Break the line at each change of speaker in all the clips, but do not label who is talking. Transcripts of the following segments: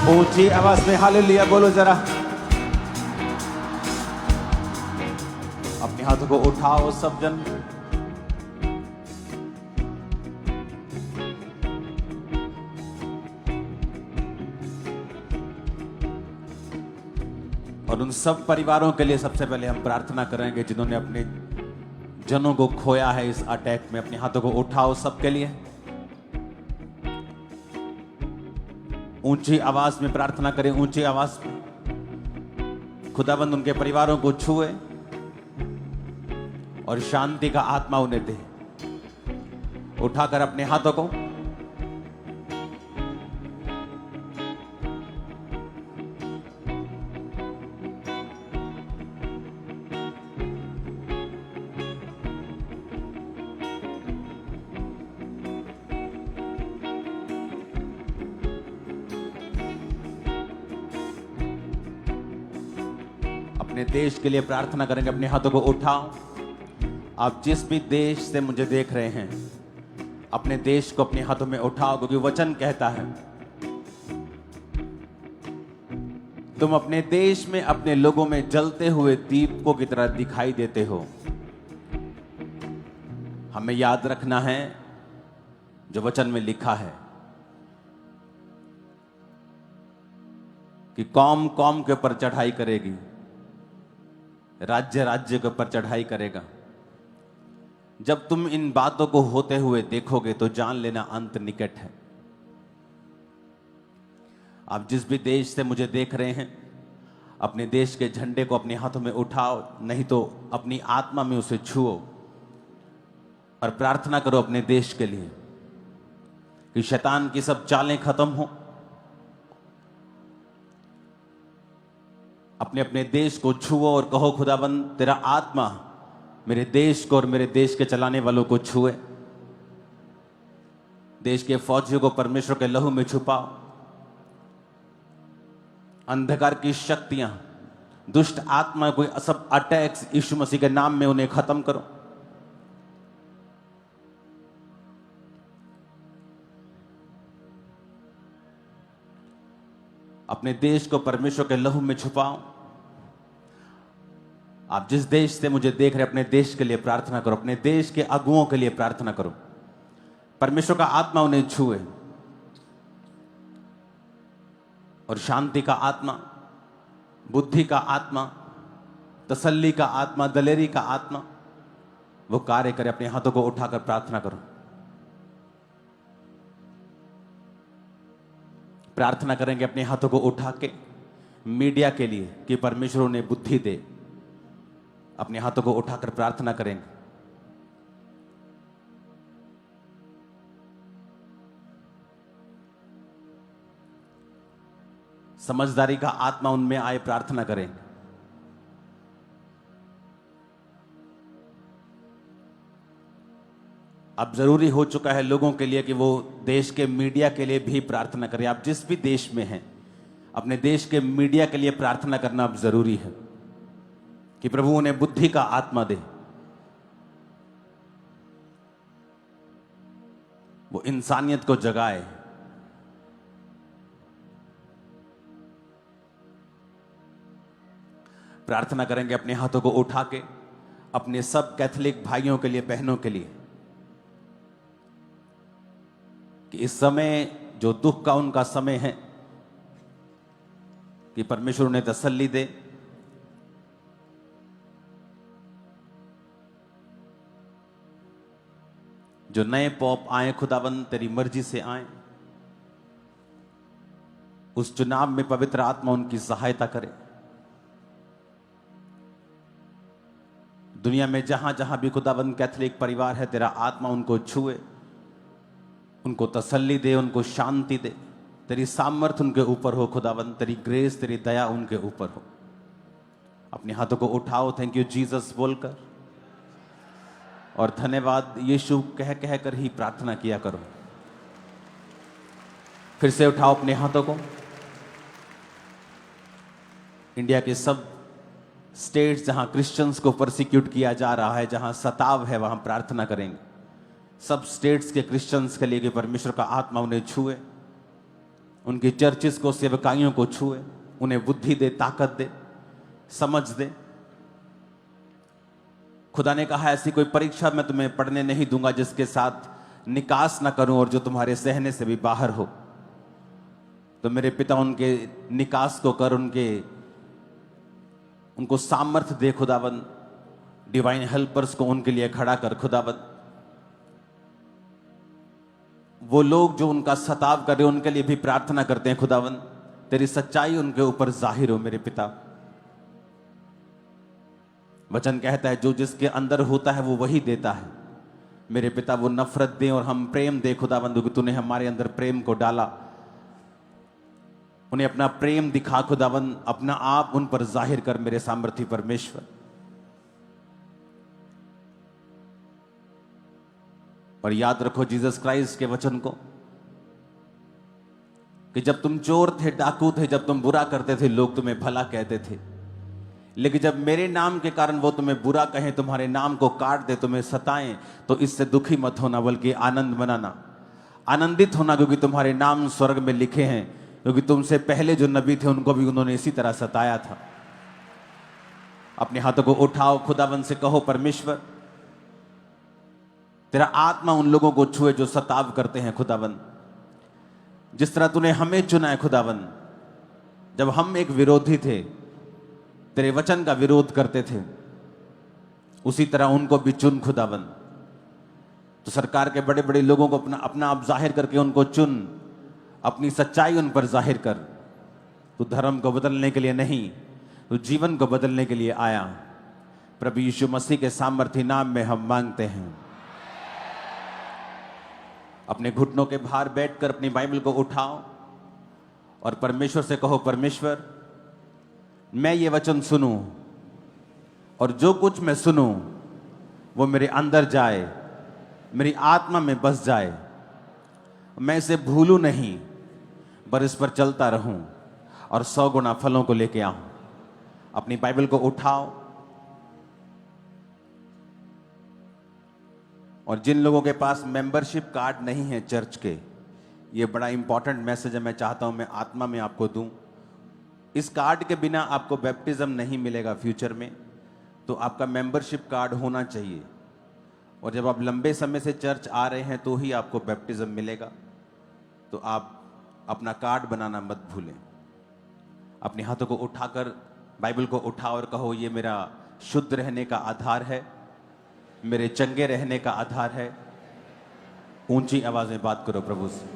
ऊंची आवाज में हालेलुया बोलो जरा। अपने हाथों को उठाओ सब जन। और उन सब परिवारों के लिए सबसे पहले हम प्रार्थना करेंगे जिन्होंने अपने जनों को खोया है इस अटैक में। अपने हाथों को उठाओ सबके लिए। ऊंची आवाज में प्रार्थना करें, ऊंची आवाज में। खुदाबंद उनके परिवारों को छुए और शांति का आत्मा उन्हें दे। उठाकर अपने हाथों को अपने देश के लिए प्रार्थना करेंगे। अपने हाथों को उठाओ। आप जिस भी देश से मुझे देख रहे हैं, अपने देश को अपने हाथों में उठाओ, क्योंकि वचन कहता है तुम अपने देश में अपने लोगों में जलते हुए दीपकों की तरह दिखाई देते हो। हमें याद रखना है जो वचन में लिखा है कि कौम कौम के ऊपर चढ़ाई करेगी, राज्य राज्य के ऊपर चढ़ाई करेगा। जब तुम इन बातों को होते हुए देखोगे तो जान लेना अंत निकट है। आप जिस भी देश से मुझे देख रहे हैं, अपने देश के झंडे को अपने हाथों में उठाओ, नहीं तो अपनी आत्मा में उसे छुओ और प्रार्थना करो अपने देश के लिए कि शैतान की सब चालें खत्म हो। अपने अपने देश को छुओ और कहो खुदाबंद तेरा आत्मा मेरे देश को और मेरे देश के चलाने वालों को छुए। देश के फौजियों को परमेश्वर के लहू में छुपाओ। अंधकार की शक्तियां, दुष्ट आत्मा, कोई सब अटैक्स यीशु मसीह के नाम में उन्हें खत्म करो। अपने देश को परमेश्वर के लहू में छुपाओ। आप जिस देश से मुझे देख रहे हैं, अपने देश के लिए प्रार्थना करो। अपने देश के अगुओं के लिए प्रार्थना करो। परमेश्वर का आत्मा उन्हें छुए और शांति का आत्मा, बुद्धि का आत्मा, तसल्ली का आत्मा, दलेरी का आत्मा वो कार्य करे। अपने हाथों को उठाकर प्रार्थना करो। प्रार्थना करेंगे अपने हाथों को उठा के मीडिया के लिए कि परमेश्वर उन्हें बुद्धि दे। अपने हाथों को उठाकर प्रार्थना करेंगे। समझदारी का आत्मा उनमें आए, प्रार्थना करेंगे। अब जरूरी हो चुका है लोगों के लिए कि वो देश के मीडिया के लिए भी प्रार्थना करें। आप जिस भी देश में हैं, अपने देश के मीडिया के लिए प्रार्थना करना अब जरूरी है कि प्रभु उन्हें बुद्धि का आत्मा दे। वो इंसानियत को जगाए। प्रार्थना करेंगे अपने हाथों को उठा के अपने सब कैथोलिक भाइयों के लिए, बहनों के लिए कि इस समय जो दुख का उनका समय है, कि परमेश्वर उन्हें तसल्ली दे। जो नए पॉप आए खुदाबंद तेरी मर्जी से आए, उस चुनाव में पवित्र आत्मा उनकी सहायता करे। दुनिया में जहां जहां भी खुदाबंद कैथोलिक परिवार है, तेरा आत्मा उनको छुए, उनको तसल्ली दे, उनको शांति दे। तेरी सामर्थ उनके ऊपर हो खुदाबंद, तेरी ग्रेस, तेरी दया उनके ऊपर हो। अपने हाथों को उठाओ, थैंक यू जीसस बोलकर और धन्यवाद यीशु कह कह कर ही प्रार्थना किया करो। फिर से उठाओ अपने हाथों को। इंडिया के सब स्टेट्स जहां क्रिश्चियंस को परसिक्यूट किया जा रहा है, जहां सताव है, वहां प्रार्थना करेंगे। सब स्टेट्स के क्रिश्चियंस के लिए कि परमेश्वर का आत्मा उन्हें छुए, उनकी चर्चिस को, सेवकाइयों को छुए, उन्हें बुद्धि दे, ताकत दे, समझ दे। खुदा ने कहा ऐसी कोई परीक्षा मैं तुम्हें पढ़ने नहीं दूंगा जिसके साथ निकास ना करूं और जो तुम्हारे सहने से भी बाहर हो। तो मेरे पिता उनके निकास को कर, उनको सामर्थ्य दे खुदावन। डिवाइन हेल्पर्स को उनके लिए खड़ा कर खुदावन। वो लोग जो उनका सताव कर रहे हैं उनके लिए भी प्रार्थना करते हैं खुदावन। तेरी सच्चाई उनके ऊपर जाहिर हो मेरे पिता। वचन कहता है जो जिसके अंदर होता है वो वही देता है। मेरे पिता वो नफरत दे और हम प्रेम दे खुदावन, क्योंकि तूने हमारे अंदर प्रेम को डाला। उन्हें अपना प्रेम दिखा खुदावन, अपना आप उन पर जाहिर कर मेरे सामर्थ्य परमेश्वर। और याद रखो जीसस क्राइस्ट के वचन को कि जब तुम चोर थे, डाकू थे, जब तुम बुरा करते थे, लोग तुम्हें भला कहते थे। लेकिन जब मेरे नाम के कारण वो तुम्हें बुरा कहें, तुम्हारे नाम को काट दे, तुम्हें सताएं, तो इससे दुखी मत होना बल्कि आनंद मनाना, आनंदित होना, क्योंकि तुम्हारे नाम स्वर्ग में लिखे हैं। क्योंकि तुमसे पहले जो नबी थे उनको भी उन्होंने इसी तरह सताया था। अपने हाथों को उठाओ, खुदावन से कहो परमेश्वर तेरा आत्मा उन लोगों को छुए जो सताव करते हैं खुदावन। जिस तरह तूने हमें चुना है खुदावन, जब हम एक विरोधी थे, तेरे वचन का विरोध करते थे, उसी तरह उनको भी चुन खुदावन। तो सरकार के बड़े बड़े लोगों को अपना आप जाहिर करके उनको चुन, अपनी सच्चाई उन पर जाहिर कर। तू धर्म को बदलने के लिए नहीं, तू जीवन को बदलने के लिए आया। प्रभु यीशु मसीह के सामर्थ्य नाम में हम मांगते हैं। अपने घुटनों के भार बैठकर अपनी बाइबल को उठाओ और परमेश्वर से कहो परमेश्वर मैं ये वचन सुनूं और जो कुछ मैं सुनूं वो मेरे अंदर जाए, मेरी आत्मा में बस जाए। मैं इसे भूलूं नहीं, पर इस पर चलता रहूं और 100 गुना फलों को लेके आऊं। अपनी बाइबल को उठाओ और जिन लोगों के पास मेंबरशिप कार्ड नहीं है चर्च के, ये बड़ा इंपॉर्टेंट मैसेज है, मैं चाहता हूं मैं आत्मा में आपको दूं। इस कार्ड के बिना आपको बैप्टिज्म नहीं मिलेगा फ्यूचर में, तो आपका मेंबरशिप कार्ड होना चाहिए। और जब आप लंबे समय से चर्च आ रहे हैं तो ही आपको बैप्टिज्म मिलेगा। तो आप अपना कार्ड बनाना मत भूलें। अपने हाथों को उठाकर बाइबल को उठाओ और कहो ये मेरा शुद्ध रहने का आधार है, मेरे चंगे रहने का आधार है। ऊंची आवाज में बात करो प्रभु से।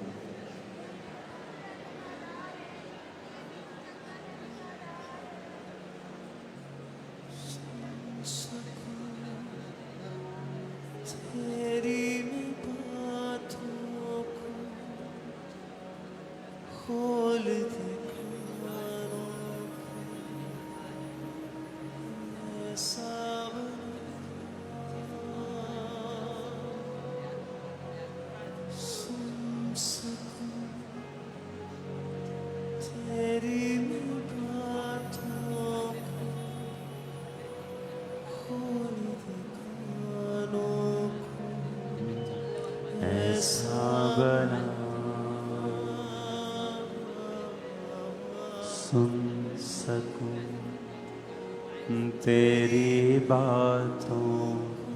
सुन सकूं तेरी बातों को,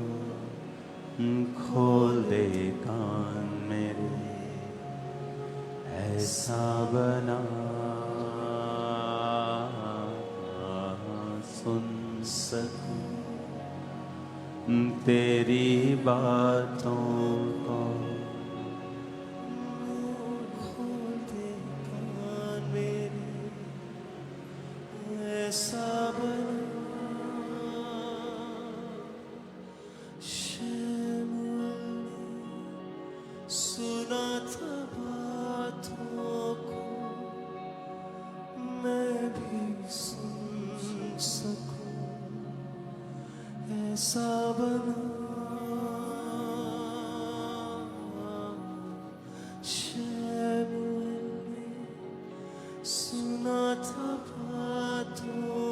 खोल दे कान मेरे, ऐसा बना सुन सकूं तेरी बातों को।
सुना था बातों